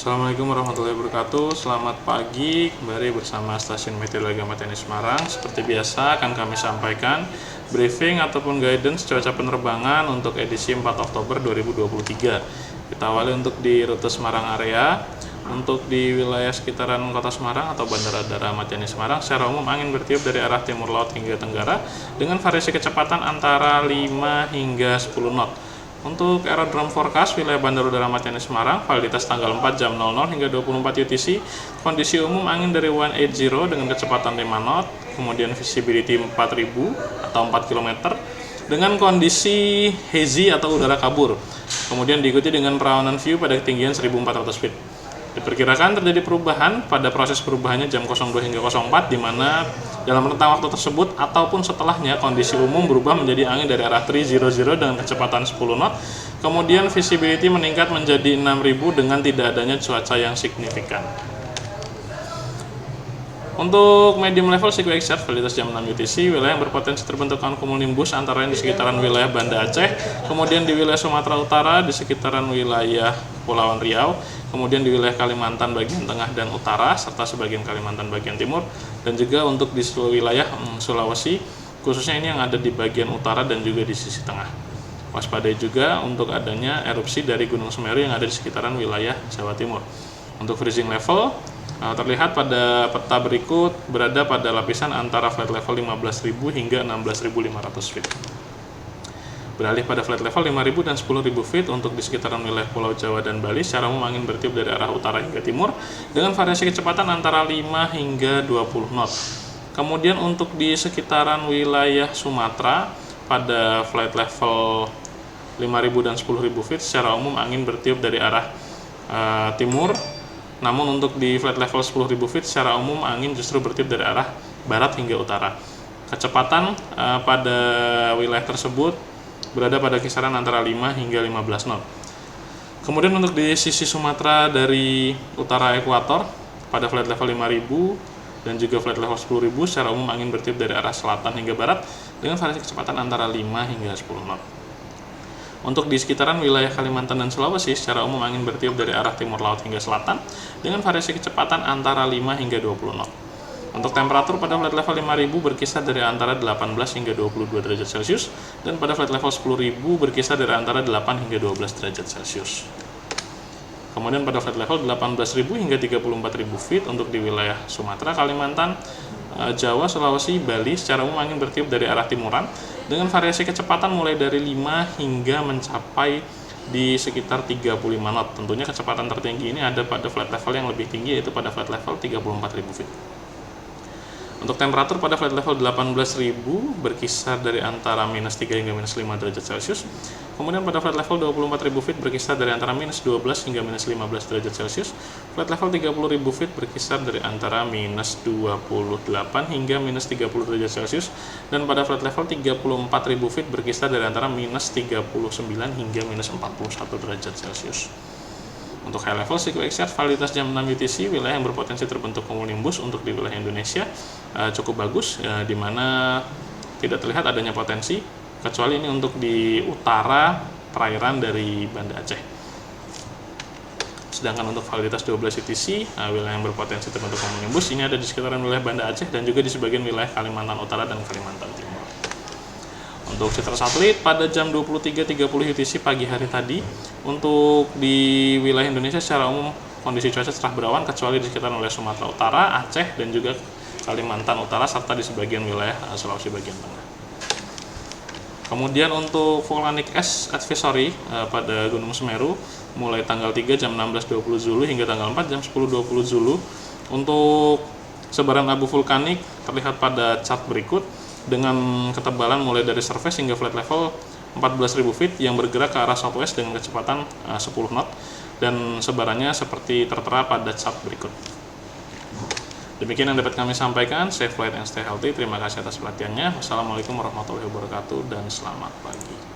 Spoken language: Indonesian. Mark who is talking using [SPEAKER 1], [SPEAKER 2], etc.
[SPEAKER 1] Assalamualaikum warahmatullahi wabarakatuh. Selamat pagi, kembali bersama Stasiun Meteorologi TNI Semarang. Seperti biasa akan kami sampaikan briefing ataupun guidance cuaca penerbangan untuk edisi 4 Oktober 2023. Kita awali untuk di rute Semarang area. Untuk di wilayah sekitaran kota Semarang atau Bandara Dara Ahmad Yani Semarang, secara umum angin bertiup dari arah timur laut hingga tenggara dengan variasi kecepatan antara 5 hingga 10 knot. Untuk aerodrome forecast wilayah Bandara Dara Ahmad Yani Semarang, validitas tanggal 4 jam 00 hingga 24 UTC, kondisi umum angin dari 180 dengan kecepatan 5 knot, kemudian visibility 4000 atau 4 km, dengan kondisi hazy atau udara kabur, kemudian diikuti dengan perawanan view pada ketinggian 1400 feet. Diperkirakan terjadi perubahan pada proses perubahannya jam 02 hingga 04, di mana dalam rentang waktu tersebut ataupun setelahnya kondisi umum berubah menjadi angin dari arah 300 dengan kecepatan 10 knot, kemudian visibility meningkat menjadi 6000 dengan tidak adanya cuaca yang signifikan. Untuk medium level SIQUAXCHART validitas jam 6 UTC, wilayah yang berpotensi terbentukan cumulonimbus antara lain di sekitaran wilayah Banda Aceh, kemudian di wilayah Sumatera Utara, di sekitaran wilayah Kepulauan Riau, kemudian di wilayah Kalimantan bagian tengah dan utara, serta sebagian Kalimantan bagian timur, dan juga untuk di seluruh wilayah Sulawesi, khususnya ini yang ada di bagian utara dan juga di sisi tengah. Waspadai juga untuk adanya erupsi dari Gunung Semeru yang ada di sekitaran wilayah Jawa Timur. Untuk freezing level, terlihat pada peta berikut berada pada lapisan antara flight level 15.000 hingga 16.500 feet. Beralih pada flight level 5.000 dan 10.000 feet untuk di sekitaran wilayah Pulau Jawa dan Bali, secara umum angin bertiup dari arah utara hingga timur dengan variasi kecepatan antara 5 hingga 20 knot. Kemudian untuk di sekitaran wilayah Sumatera pada flight level 5.000 dan 10.000 feet, secara umum angin bertiup dari arah timur. Namun untuk di flight level 10.000 feet, secara umum angin justru bertiup dari arah barat hingga utara. Kecepatan pada wilayah tersebut berada pada kisaran antara 5 hingga 15 knot. Kemudian untuk di sisi Sumatera dari utara ekuator, pada flight level 5.000 dan juga flight level 10.000, secara umum angin bertiup dari arah selatan hingga barat dengan variasi kecepatan antara 5 hingga 10 knot. Untuk di sekitaran wilayah Kalimantan dan Sulawesi, secara umum angin bertiup dari arah timur laut hingga selatan dengan variasi kecepatan antara 5 hingga 20 knot. Untuk temperatur pada flight level 5.000 berkisar dari antara 18 hingga 22 derajat Celcius, dan pada flight level 10.000 berkisar dari antara 8 hingga 12 derajat Celcius. Kemudian pada flight level 18.000 hingga 34.000 feet untuk di wilayah Sumatera, Kalimantan, Jawa, Sulawesi, Bali, secara umum angin bertiup dari arah timuran dengan variasi kecepatan mulai dari 5 hingga mencapai di sekitar 35 knot. Tentunya kecepatan tertinggi ini ada pada flight level yang lebih tinggi, yaitu pada flight level 34.000 feet. Untuk temperatur pada flight level 18.000 berkisar dari antara minus 3 hingga minus 5 derajat Celcius. Kemudian pada flight level 24.000 feet berkisar dari antara minus 12 hingga minus 15 derajat Celcius. Flight level 30.000 feet berkisar dari antara minus 28 hingga minus 30 derajat Celcius. Dan pada flight level 34.000 feet berkisar dari antara minus 39 hingga minus 41 derajat Celcius. Untuk high level SIQUAXCHART validitas jam 6 UTC, wilayah yang berpotensi terbentuk cumulonimbus untuk di wilayah Indonesia cukup bagus, di mana tidak terlihat adanya potensi, kecuali ini untuk di utara perairan dari Banda Aceh. Sedangkan untuk validitas 12 UTC, wilayah yang berpotensi terbentuk cumulonimbus ini ada di sekitaran wilayah Banda Aceh dan juga di sebagian wilayah Kalimantan Utara dan Kalimantan Timur. Untuk citra satelit pada jam 23.30 UTC pagi hari tadi, untuk di wilayah Indonesia secara umum kondisi cuaca cerah berawan kecuali di sekitar wilayah Sumatera Utara, Aceh, dan juga Kalimantan Utara, serta di sebagian wilayah Sulawesi bagian tengah. Kemudian untuk volcanic ash advisory pada Gunung Semeru mulai tanggal 3 jam 16.20 Zulu hingga tanggal 4 jam 10.20 Zulu. Untuk sebaran abu vulkanik terlihat pada chart berikut dengan ketebalan mulai dari surface hingga flight level 14.000 feet yang bergerak ke arah southwest dengan kecepatan 10 knot, dan sebarannya seperti tertera pada chart berikut. Demikian yang dapat kami sampaikan. Safe flight and stay healthy. Terima kasih atas perhatiannya. Wassalamualaikum warahmatullahi wabarakatuh dan selamat pagi.